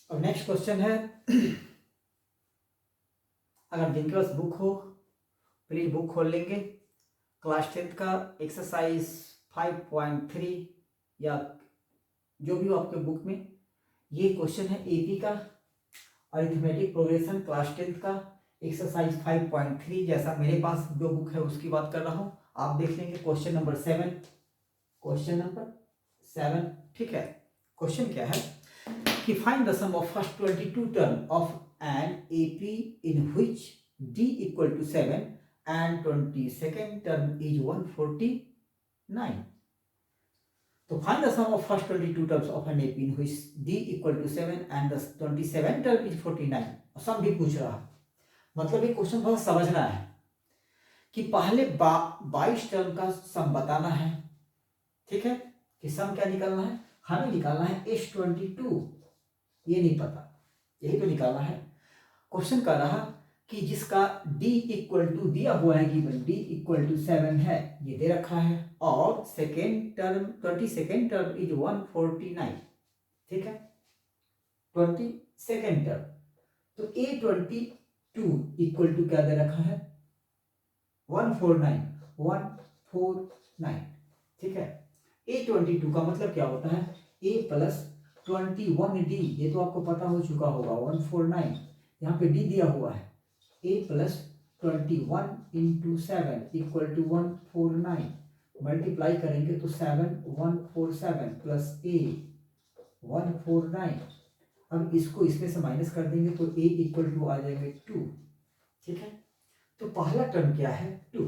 अब next question है, अगर जिनके पास बुक हो प्लीज बुक खोल लेंगे। क्लास 10th का एक्सरसाइज 5.3 या जो भी हो आपके बुक में, ये क्वेश्चन है एपी का अरिथमेटिक प्रोग्रेशन क्लास 10th का एक्सरसाइज 5.3। जैसा मेरे पास जो बुक है उसकी बात कर रहा हूँ, आप देख लेंगे क्वेश्चन नंबर 7। क्वेश्चन नंबर 7, ठीक है। क्वेश्चन क्या है कि find the sum of first 22 term of an AP in which d equal to 7 and 22nd term is 149. तो find the sum of first 22 terms of an AP in which d equal to 7 and the 27th term is 49। सम भी पूछ रहा है, मतलब ये question बहुत समझना है कि पहले 22 टर्म का सम बताना है, ठीक है। कि सम क्या निकालना है, हमें निकालना है H22, ये नहीं पता, यही तो निकालना है। क्वेश्चन कर रहा कि जिसका d इक्वल टू दिया हुआ है, गिवन d इक्वल टू 7 है, ये दे रखा है, और second term 22nd term is 149, ठीक है। 22nd टर्म, तो A22 इक्वल टू क्या दे रखा है, 149, ठीक है। A22 का मतलब क्या होता है, A प्लस 21D, ये तो आपको पता हो चुका होगा, 149, यहाँ पे D दिया हुआ है, A plus 21 into 7 equal to 149, multiply करेंगे तो 7147 प्लस A 149। अब इसको इसमें से माइनस कर देंगे तो A इक्वल टू आ जाएंगे 2, ठीक है। तो पहला टर्म क्या है, 2,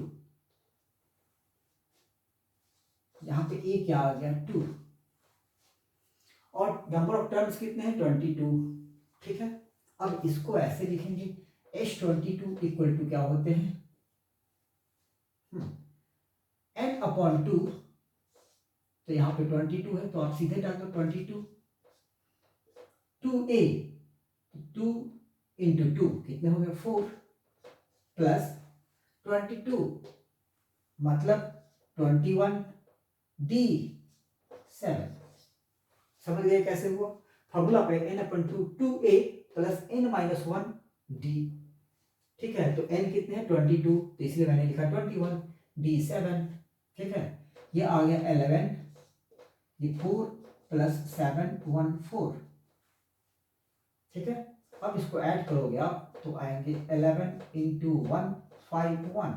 यहाँ पे A क्या आ गया, 2, और नंबर ऑफ टर्म्स कितने हैं, 22, ठीक है। अब इसको ऐसे लिखेंगे, H22 इक्वल टू क्या होते हैं, n अपॉन 2, तो यहाँ पे 22 है तो आप सीधे डाल दो 22, 2a, 2 इंटू 2 कितने हो गए, 4, प्लस 22 मतलब 21 d 7। समझ गए कैसे हुआ, फॉर्मूला पे n अपन 2a plus n minus 1 d, ठीक है। तो n कितने हैं, 22, तो इसलिए मैंने लिखा 21 d 7, ठीक है। ये आ गया 11, ये 4 प्लस 7 1 4, ठीक है। अब इसको ऐड करोगे आप तो आएंगे 11 इंटू 1 5 1,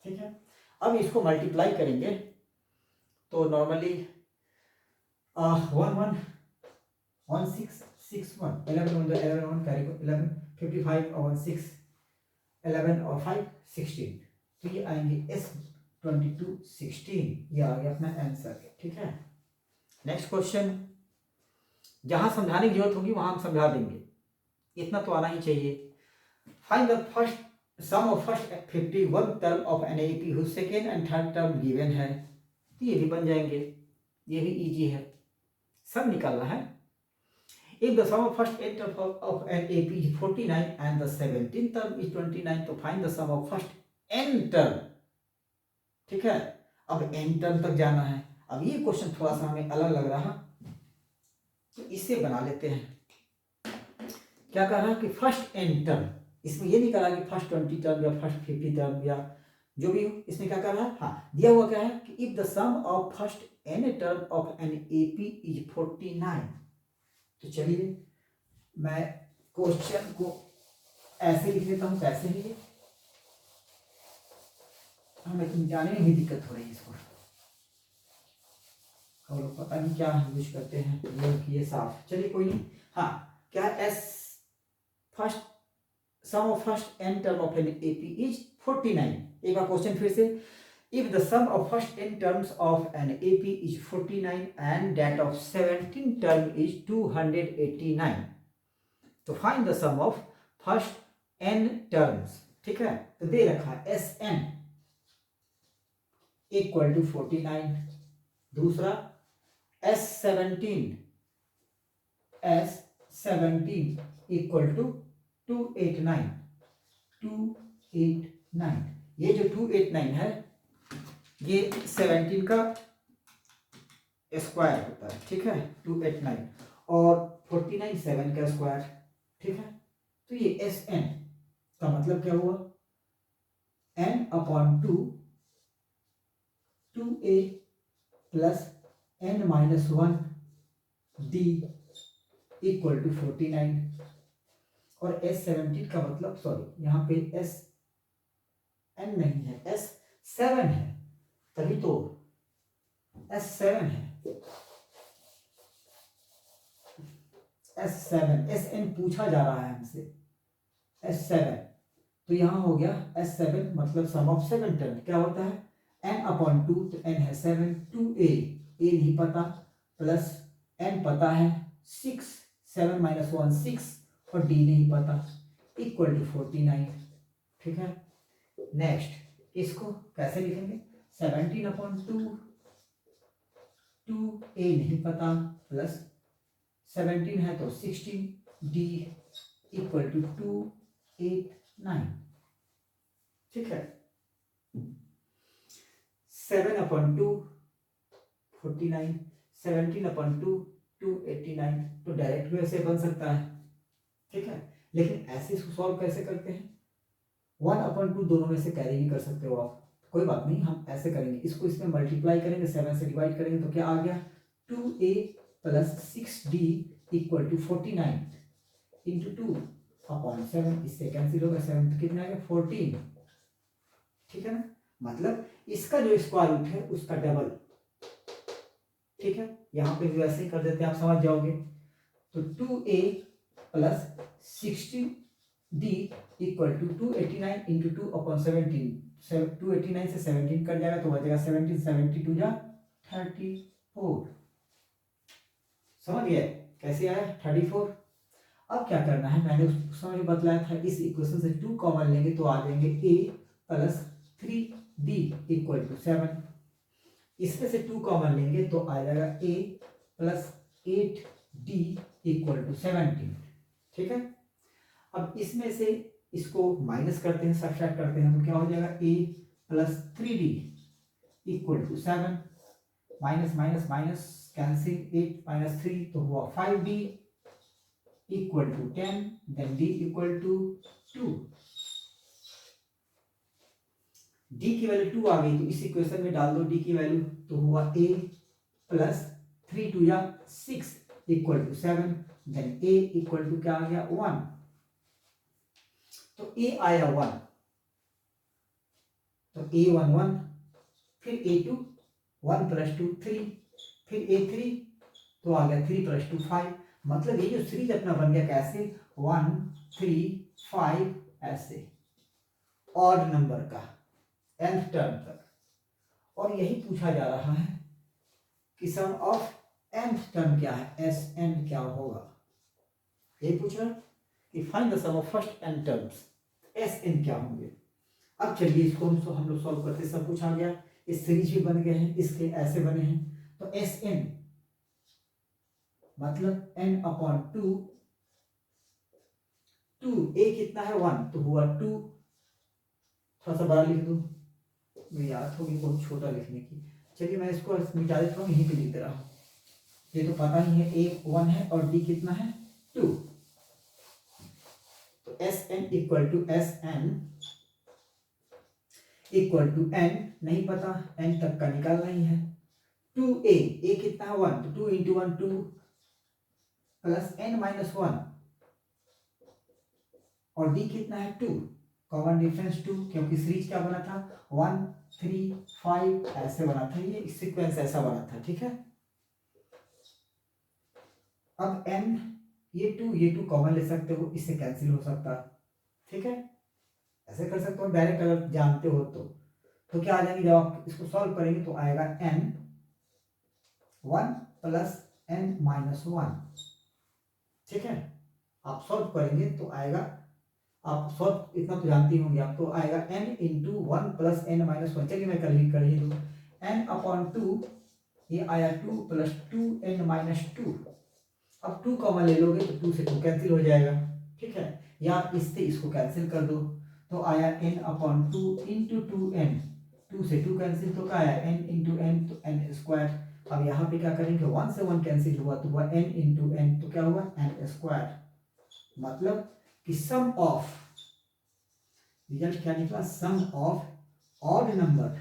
ठीक है। अब इसको मल्टीप्लाई करेंगे तो नॉर्मली 1 1 1 6 6 1 11 1 11 1 कैरी को 11 55 और 1 6 11 और 5 16, तो ये आएंगे S22 16, ये आ गया अपना आंसर, ठीक है। नेक्स्ट क्वेश्चन, जहां समझाने की जरूरत होगी वहां हम समझा देंगे, इतना तो आना ही चाहिए। Find the first sum of first 51 term of an AP whose second and third term given है, तो ये भी बन जाएंगे, ये भी इजी है, सब निकालना है। If the sum of first 8 term of an AP is 49 and the 17th term is 29, तो find the sum of first n term, ठीक है। अब n term तक जाना है। अब ये क्वेश्चन थोड़ा सा हमें अलग लग रहा, तो इसे बना लेते हैं। क्या कह रहा है कि फर्स्ट n टर्म, इसमें ये नहीं कह रहा कि फर्स्ट 20 टर्म या फर्स्ट 50 टर्म या जो भी हो, इसमें क्या कर रहा है, हाँ दिया हुआ क्या है कि if the sum of first n term of an AP is 49, तो चलिए मैं क्वेश्चन को ऐसे लिख लेता हूं, कैसे लिए हमें जाने में भी दिक्कत हो रही है इसको, और पता नहीं क्या यूज करते हैं, ये किए साफ, चलिए कोई नहीं। हाँ क्या S first sum of first n term of an AP is 49, एक बार क्वेश्चन फिर से, if the sum of first n terms of an AP is 49 and that of 17 term is 289, तो find the sum of first n terms, ठीक है। तो दे रखा है Sn equal to 49, दूसरा S17 इक्वल टू 289, ये जो 289 है ये 17 का स्क्वायर होता है, ठीक है, 289, और 49 7 का स्क्वायर, ठीक है। तो ये एस एन का मतलब क्या हुआ, n upon 2 2a plus n minus 1 d equal to 49। और S17 का मतलब, सॉरी यहाँ पे SN नहीं है, S7 है, तभी तो S7 है, S7 SN पूछा जा रहा है हमसे, S7। तो यहाँ हो गया S7 मतलब सम ऑफ 7 टर्म क्या होता है, n अपॉन 2, तो n है 7, 2a a नहीं पता, प्लस n पता है 6, 7 माइनस 1 6, और d नहीं पता, इक्वल टू 49, ठीक है। नेक्स्ट इसको कैसे लिखेंगे, 17 अपॉन 2, 2a नहीं पता, प्लस 17 है तो 16, d इक्वल टू 2 8 9, ठीक है। 7 अपॉन 2 49, 17 अपॉन 2 289, तो डायरेक्ट भी ऐसे बन सकता है, ठीक है। लेकिन ऐसे इसको सॉल्व कैसे करते हैं, 1 अपॉन 2 दोनों में से कैरी भी कर सकते हो आप, कोई बात नहीं, हम ऐसे करेंगे, इसको इसमें मल्टीप्लाई करेंगे, 7 से डिवाइड करेंगे तो क्या आ गया, 2a plus 6d equal to 49 into 2 upon 7, इससे कैंसिल होगा, 7 तो कितना आएगा 14, ठीक है ना। मतलब इसका जो स्क्वायर रूट है उसका डबल, ठीक है। यहाँ पे भी वैसे ही कर देते हैं, आप समझ जाओगे। तो 2a plus 60d equal to 289 into 2 upon 17, 289 से 17 कट जाएगा तो बचेगा 17, 72 जा 34, समझ गए कैसे आया 34। अब क्या करना है, मैंने उस समय बतलाया था, इस इक्वेशन से 2 कॉमन लेंगे तो आ जाएंगे a plus 3d equal to 7, इसमें से 2 कॉमन लेंगे तो आ जाएगा a plus 8d equal to 17, ठीक है। अब इसमें से इसको माइनस करते हैं, सब्ट्रैक्ट करते हैं, तो क्या हो जाएगा a plus 3d equal to 7, minus minus minus cancel, 8 minus 3 तो हुआ 5d equal to 10, then d equal to 2, d की वैल्यू 2 आ गई तो इस इक्वेशन में डाल दो d की वैल्यू, तो हुआ a प्लस 3 2 या 6 equal to 7, then a equal to क्या आ गया 1, तो a आया 1, तो a1 1, फिर a2 1 प्लस 2 3, फिर a3 तो आ गया 3 प्लस 2 5, मतलब ये जो सीरीज अपना बन गया कैसे 1 3 5 ऐसे ऑड नंबर का nth टर्म तक, और यही पूछा जा रहा है कि सम ऑफ nth टर्म क्या है, Sn क्या होगा, यही पूछ रहा है कि find the sum of first n terms, Sn क्या होंगे। अब चलिए इसको हम लोग सॉल्व करते, सब कुछ आ गया, इस सीरीज भी बन गए हैं, इसके ऐसे बने हैं, तो Sn मतलब n अपॉन 2, 2 a कितना है 1 तो हुआ 2, थोड़ा सा बड़ा लिख दूं, मेरी याद होगी बहुत छोटा लिखने की, चलिए मैं इसको मिटा देता हूँ, यहीं पे लिख दे रहा हूँ, ये तो पता ही है, a 1 है और d कितना है 2, तो Sn equal to Sn equal to n नहीं पता, n तक का निकालना ही है, 2a a कितना है 1 तो 2 इंटू 1 2 प्लस n माइनस 1, और d कितना है 2, कॉमन डिफरेंस 2, क्योंकि सीरीज क्या बना था 1 3 5 ऐसे बना था, ये सीक्वेंस ऐसा बना था, ठीक है। अब n ये 2 कॉमन ले सकते हो, इससे कैंसिल हो सकता, ठीक है, ऐसे कर सकते हो डायरेक्ट, अगर जानते हो तो क्या आ जाएंगे, जब आप इसको सॉल्व करेंगे तो आएगा n 1 प्लस n माइनस 1, ठीक है। आप सॉल्व करेंगे तो आएगा, आप सॉल्व इतना तो जानते होंगे आप, तो आएगा n into 1 plus n minus 1, चलिए मैं कर ही दूँ, n अपॉन 2, ये आया 2 प्लस 2n माइनस 2, अब 2 कॉमन ले लोगे तो 2 से 2 कैंसिल हो जाएगा, ठीक है, या इससे इसको कैंसिल कर दो, तो आया n अपॉन 2 इंटू 2n, 2 से 2 कैंसिल तो क्या आया n इंटू n, तो n स्क्वायर, अब यहाँ पे क्या करेंगे, 1 से 1 कैंसिल हुआ तो हुआ n इंटू n, तो क्या हुआ n स्क्वायर, मतलब कि सम ऑफ, रिजल्ट क्या निकला, सम ऑफ ऑड नंबर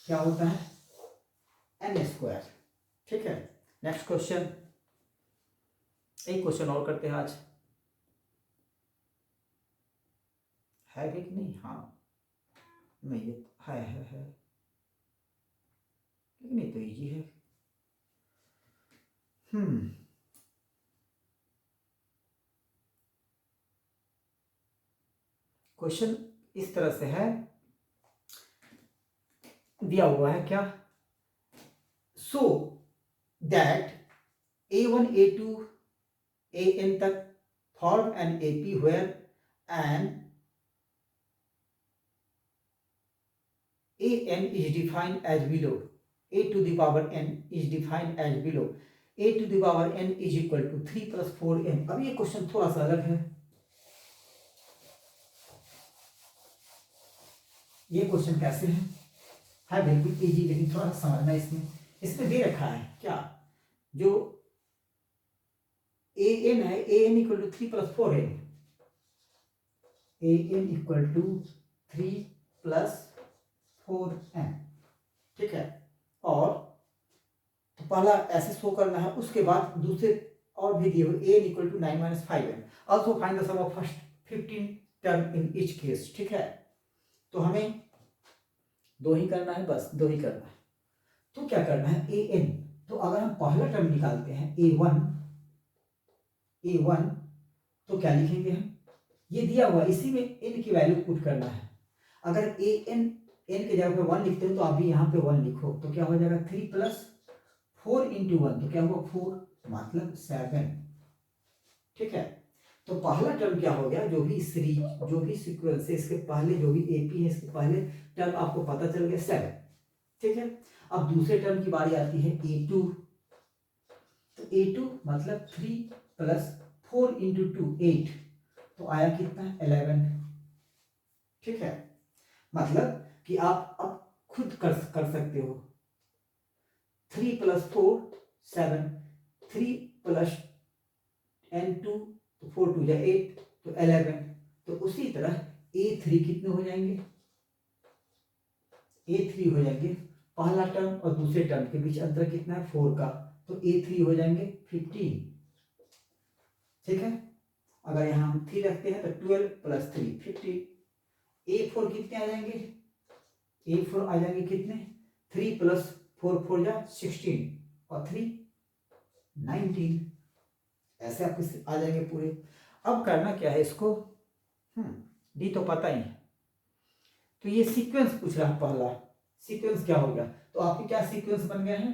क्या होता है, n स्क्वायर। ठीक है, नेक्स्ट क्वेश्चन, एक क्वेश्चन और करते हैं आज, है कि नहीं, हाँ नहीं ये है लेकिन ये तो इजी है। क्वेश्चन इस तरह से है, दिया हुआ है क्या, so that A1 A2 AN तक form an AP where an AN is defined as below, A to the power n is defined as below, A to the power n is equal to 3 plus 4n। अब ये question थोड़ा सा अलग है, ये question कैसे है बिल्कुल इजी, लेकिन थोड़ा सा समझना, इसमें दे रखा है क्या, जो AN है, AN equal to 3 plus 4n, AN equal to 3 plus 4n। ठीक है, और तो पहला ऐसे शो करना है, उसके बाद दूसरे और भी दिए हुए AN equal to 9 minus 5n, also find the sum of first 15 term in each case. ठीक है, तो हमें दो ही करना है, बस दो ही करना है, तो क्या करना है, AN, तो अगर हम पहला टर्म निकालते हैं A1 तो क्या लिखेंगे हम, ये दिया हुआ, इसी में n की वैल्यू पुट करना है, अगर n के जगह पे 1 लिखते हो तो आप भी यहाँ पे 1 लिखो, तो क्या हो जाएगा 3 प्लस 4 इंटू 1, तो क्या हुआ 4, मतलब 7। ठीक है, तो पहला टर्म क्या हो गया, जो भी सीक्वेंस है इसके पहले, जो भी AP है इसके पहले टर्म आपको पता चल गया 7। ठीक है, अब दूसरे टर्म की बारी आती है A2, तो A2 मतलब 3 प्लस 4 इंटू 2 8, तो आया कितना 11। ठीक है, मतलब कि आप अब खुद कर सकते हो, 3 प्लस 4 7, 3 प्लस n2 तो 4 2 या 8 तो 11, तो उसी तरह A3 कितने हो जाएंगे, A3 हो जाएंगे, पहला टर्म और दूसरे टर्म के बीच अंतर कितना है 4 का, तो A3 हो जाएंगे 15। ठीक है, अगर यहाँ हम 3 रखते हैं तो 12 प्लस 3 15, A4 कितने आ जाएंगे, A4 आ जाएंगे कितने, 3 प्लस 4 4 जा 16 और 3 19, ऐसे आपके आ जाएंगे पूरे। अब करना क्या है इसको, डी तो पता ही है, तो ये सीक्वेंस पूछ रहा है, पहला सीक्वेंस क्या हो गया, तो आपके क्या सीक्वेंस बन गया है,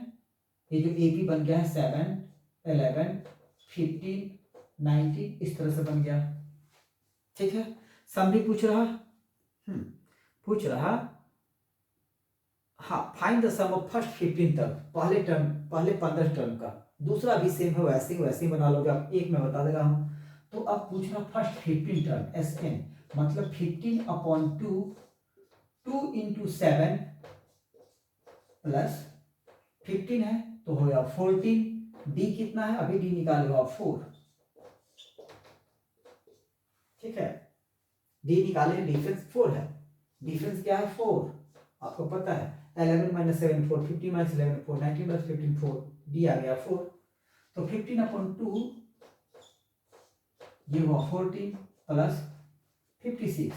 ये जो AP बन गया है 7 11 15 19, इस तरह से बन गया। ठीक है, सम भी पूछ रहा हाँ, find the sum of first 15 term, पहले 15 टर्म का, दूसरा भी सेम है, वैसे ही बना लोगे आप, एक में बता देगा हम। तो अब पूछना फर्स्ट 15 टर्म SN, मतलब 15 अपॉन 2 इंटू 7 प्लस 15 है तो हो गया 14, डी कितना है, अभी डी निकालेगा 4। ठीक है, डी निकाले, डिफरेंस 4 है, डिफरेंस क्या है 4, आपको पता है 11 माइनस 7 4, 15 माइनस 11 4, 19 प्लस 15 4, डी आ गया 4, तो 15 अपॉन 2 ये हुआ 14 प्लस 56,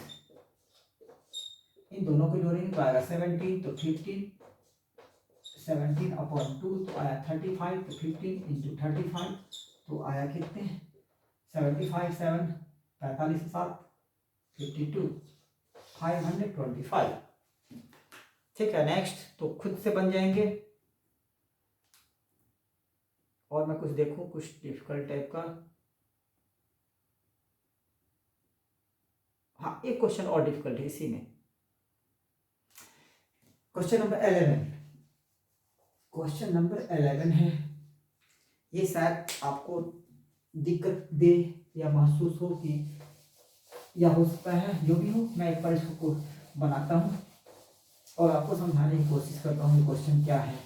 इन दोनों को जोड़ेंगे तो आएगा 17, तो 17 अपॉन 2 तो आया 35, तो 15 इंटू 35 तो आया कितने 75 7 45 7 52 525। ठीक है, नेक्स्ट तो खुद से बन जाएंगे, और मैं कुछ देखूं कुछ डिफिकल्ट टाइप का, हाँ एक क्वेश्चन और डिफिकल्ट है इसी में, क्वेश्चन नंबर 11 है, ये शायद आपको दिक्कत दे या महसूस हो कि, या हो सकता है जो भी हो, मैं एक बार इसको बनाता हूँ। और आपको समझाने की कोशिश करता हूँ क्वेश्चन क्या है।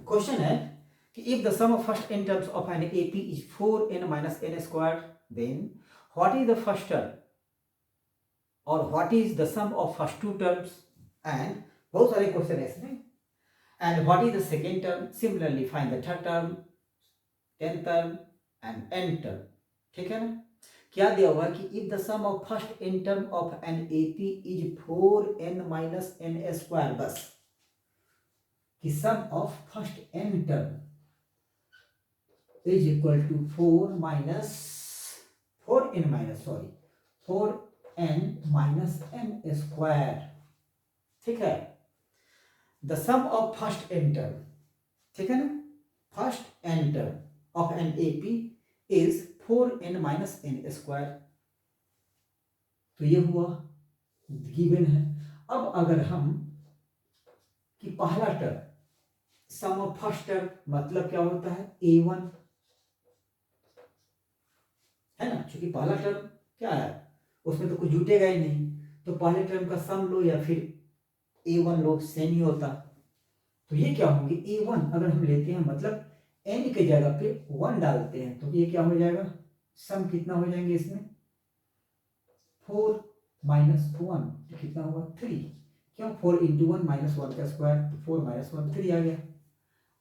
क्वेश्चन है कि if the sum of first n terms of an AP is 4n minus n squared, then what is the first term और what is the sum of first two terms, and बहुत सारे question है इसमें, and what is the second term, similarly find the third term, tenth term and nth term। ठीक है ना। क्या दिया हुआ कि if the sum of first n term of an AP is 4n minus n square, बस कि sum of first n term is equal to 4n minus n square। ठीक है। The sum of first n term, ठीक है ना, first n term of an AP is 4n minus n square। तो ये हुआ गिवन है। अब अगर हम कि पहला term sum of first term मतलब क्या होता है A1, है ना, क्योंकि पहला टर्म क्या है उसमें तो कुछ जुटेगा ही नहीं, तो पहले टर्म का सम लो या फिर A1 लो, सेम ही होता। तो ये क्या होंगे A1 अगर हम लेते हैं मतलब n के जगह पे 1 डालते हैं तो ये क्या हो जाएगा, सम कितना हो जाएंगे इसमें 4 minus 1 तो कितना होगा 3। क्यों 4 into 1 minus 1 का स्क्वायर, 4 minus 1 3 आ गया।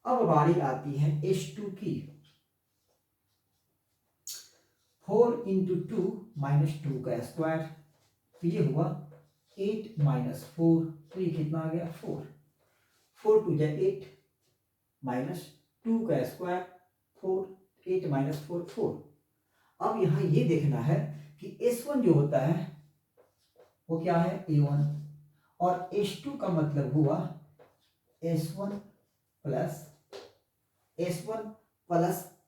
अब बारी आती है H2 की, 4 into 2 minus 2 का स्क्वायर, तो ये हुआ 8 minus 4, तो ये कितना आ गया 4, 4 2 जा 8 minus 2 का स्क्वायर 4, 8 minus 4 4। अब यहाँ ये देखना है कि S1 जो होता है वो क्या है A1 और H2 का मतलब हुआ S1 प्लस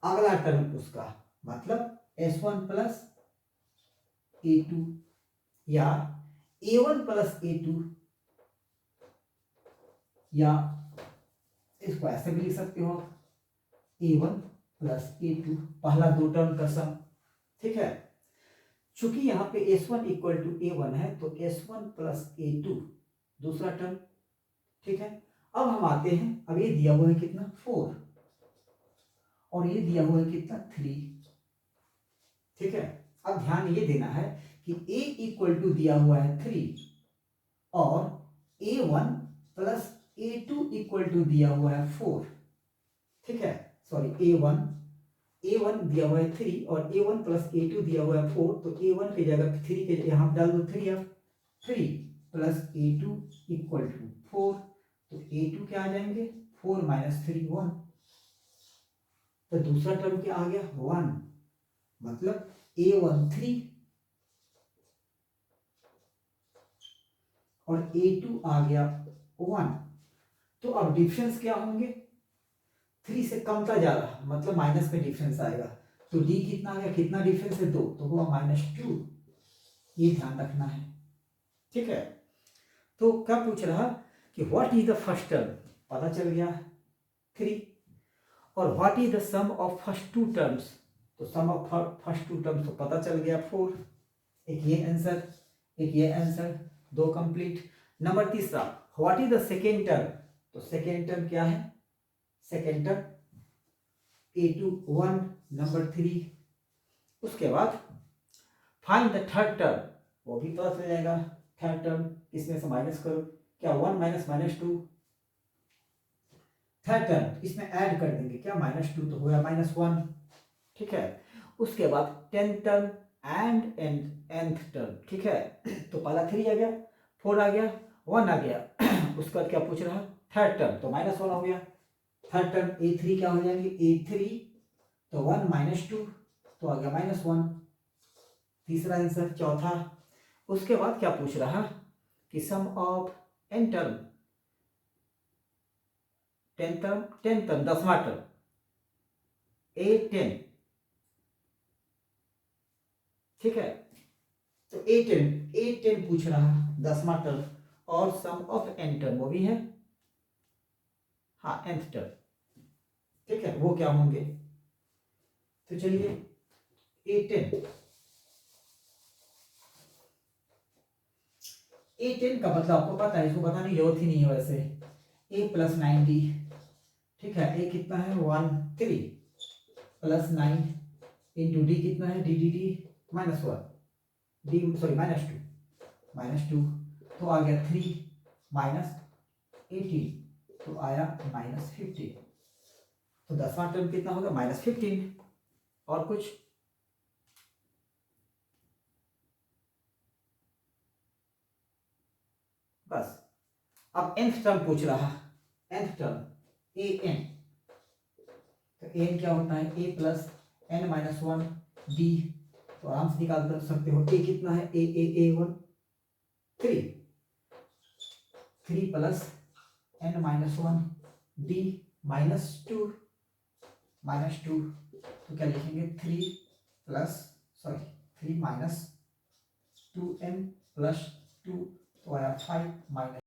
अगला टर्म उसका मतलब S1 प्लस A2 या A1 प्लस A2 या इसको ऐसे भी लिख सकते हो A1 प्लस A2 पहला दो टर्म का सम। ठीक है, चूंकि यहाँ पे S1 इक्वल टू A1 है तो S1 प्लस A2 दूसरा टर्म। ठीक है, अब हम आते हैं, अब ये दिया हुआ है कितना 4 और ये दिया हुआ है कितना 3। ठीक है, अब ध्यान ये देना है कि A इक्वल टू दिया हुआ है 3 और A1 plus A2 equal to दिया हुआ है 4। ठीक है, सॉरी A1 दिया हुआ है 3 और A1 प्लस A2 दिया हुआ है 4, तो A1 की जगह 3 के यहाँ डाल दो 3 अब 3 प्लस A2 इक्वल टू 4, तो A2 क्या आ जाएंगे 4 माइनस 3 1, तो दूसरा टर्म क्या आ गया 1, मतलब A1 3 और A2 आ गया 1। तो अब डिफरेंस क्या होंगे 3 से कम था जा रहा मतलब माइनस में डिफरेंस आएगा, तो D कितना आ गया, कितना डिफरेंस है 2, तो हुआ -2। ये ध्यान रखना है। ठीक है, तो क्या पूछ रहा कि what is the first term, पता चल गया 3, और what is the sum of first two terms, तो sum of first two terms तो पता चल गया 4। एक ये आंसर, एक ये आंसर, दो कंप्लीट। नंबर तीसरा what is the second term, तो सेकेंड टर्म क्या है, सेकेंड टर्म A2 1 नंबर 3। उसके बाद फाइंड द थर्ड टर्म, वो भी पता चल जाएगा। थर्ड टर्म इसमें से माइनस करो, क्या 1 माइनस -2, थर्ड टर्म इसमें ऐड कर देंगे क्या -2 तो होगा -1। ठीक है, उसके बाद tenth term and nth term. ठीक है, तो पहला 3 आ गया, 4 आ गया, 1 आ गया। उसके बाद क्या पूछ रहा थर्ड टर्म, तो -1 हो गया। थर्ड टर्म A3 क्या हो जाएंगे A3, तो 1 -2 तो आ गया -1, तीसरा आंसर। चौथा, उसके बाद क्या पूछ रहा कि sum of n term, tenth term 10वां टर्म A10। ठीक है, तो A10 पूछ रहा 10वां टर्म और सम ऑफ n टर्म वो भी है हाँ nth टर्म, ठीक है, वो क्या होंगे। तो चलिए A10, A10 का मतलब आपको पता है, इसको बताने की जरूरत ही नहीं है वैसे। A प्लस 9D, ठीक है, A कितना है 13 प्लस 9 इंटू D कितना है, D minus 1, D sorry minus two, तो आ गया 3 माइनस 18, तो आया -15। तो 10वां टर्म कितना होगा, -15। और कुछ, बस। अब nth टर्म पूछ रहा, nth टर्म an, तो an क्या होता है, a plus n minus 1 d, तो आराम से निकाल कर सकते हो। a कितना है, a1 3 plus n minus 1 d -2, तो क्या लिखेंगे, 3 माइनस 2n प्लस 2, तो आया 5 माइनस